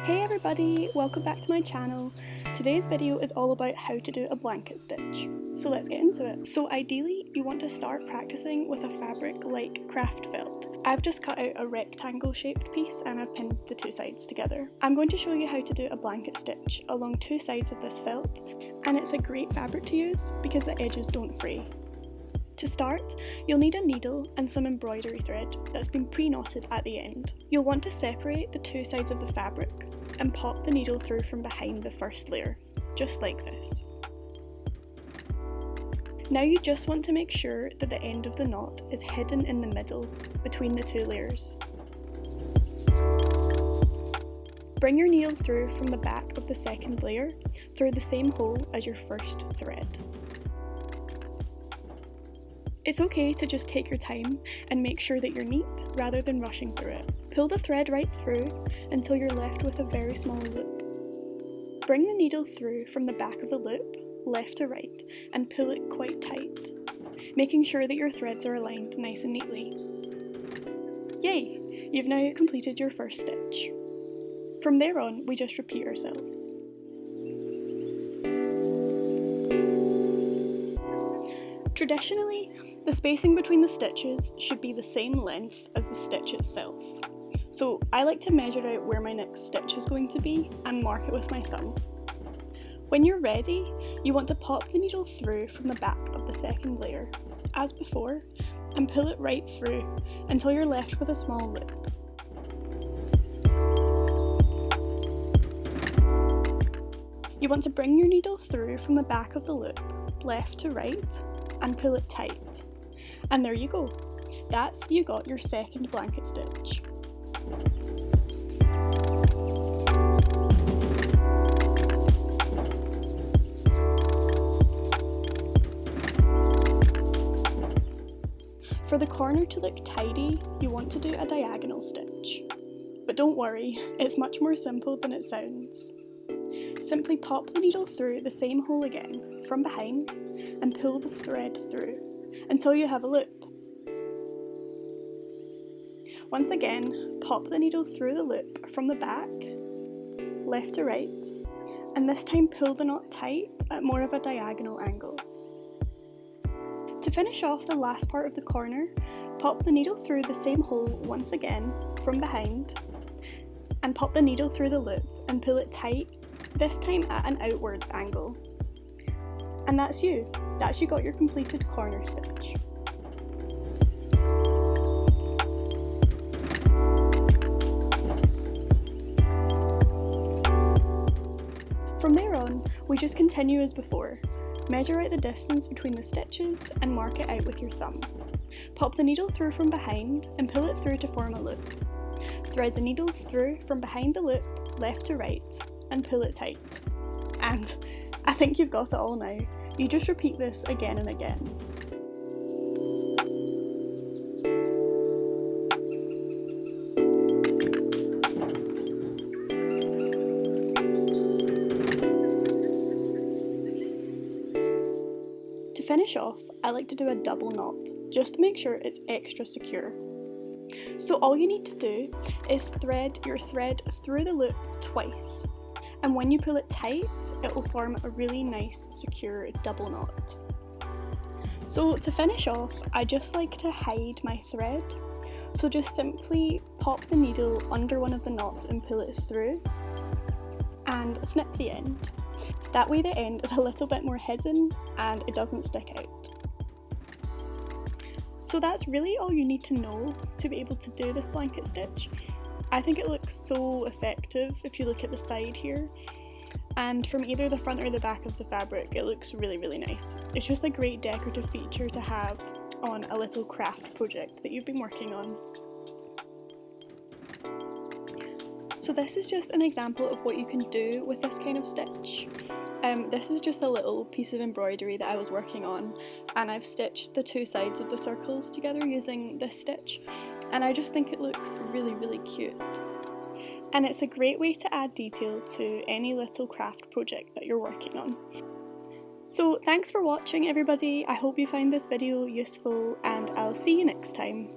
Hey everybody, welcome back to my channel. Today's video is all about how to do a blanket stitch. So let's get into it. So ideally, you want to start practicing with a fabric like craft felt. I've just cut out a rectangle shaped piece and I've pinned the two sides together. I'm going to show you how to do a blanket stitch along two sides of this felt, and it's a great fabric to use because the edges don't fray. To start, you'll need a needle and some embroidery thread that's been pre-knotted at the end. You'll want to separate the two sides of the fabric and pop the needle through from behind the first layer, just like this. Now you just want to make sure that the end of the knot is hidden in the middle between the two layers. Bring your needle through from the back of the second layer through the same hole as your first thread. It's okay to just take your time and make sure that you're neat rather than rushing through it. Pull the thread right through until you're left with a very small loop. Bring the needle through from the back of the loop, left to right, and pull it quite tight, making sure that your threads are aligned nice and neatly. Yay! You've now completed your first stitch. From there on, we just repeat ourselves. Traditionally, the spacing between the stitches should be the same length as the stitch itself. So I like to measure out where my next stitch is going to be and mark it with my thumb. When you're ready, you want to pop the needle through from the back of the second layer, as before, and pull it right through until you're left with a small loop. You want to bring your needle through from the back of the loop, left to right, and pull it tight. And there you go. You got your second blanket stitch. For the corner to look tidy, you want to do a diagonal stitch. But don't worry, it's much more simple than it sounds. Simply pop the needle through the same hole again, from behind, and pull the thread through until you have a loop. Once again, pop the needle through the loop from the back, left to right, and this time pull the knot tight at more of a diagonal angle. To finish off the last part of the corner, pop the needle through the same hole once again from behind, and pop the needle through the loop and pull it tight, this time at an outwards angle. And that's you got your completed corner stitch. From there on, we just continue as before. Measure out the distance between the stitches and mark it out with your thumb. Pop the needle through from behind and pull it through to form a loop. Thread the needle through from behind the loop, left to right, and pull it tight. And I think you've got it all now. You just repeat this again and again. To finish off, I like to do a double knot, just to make sure it's extra secure. So all you need to do is thread your thread through the loop twice. And when you pull it tight, it will form a really nice, secure double knot. So to finish off, I just like to hide my thread. So just simply pop the needle under one of the knots and pull it through, and snip the end. That way the end is a little bit more hidden and it doesn't stick out. So that's really all you need to know to be able to do this blanket stitch. I think it looks so effective if you look at the side here, and from either the front or the back of the fabric it looks really, really nice. It's just a great decorative feature to have on a little craft project that you've been working on. So this is just an example of what you can do with this kind of stitch. This is just a little piece of embroidery that I was working on, and I've stitched the two sides of the circles together using this stitch, and I just think it looks really, really cute. And it's a great way to add detail to any little craft project that you're working on. So thanks for watching everybody, I hope you found this video useful and I'll see you next time.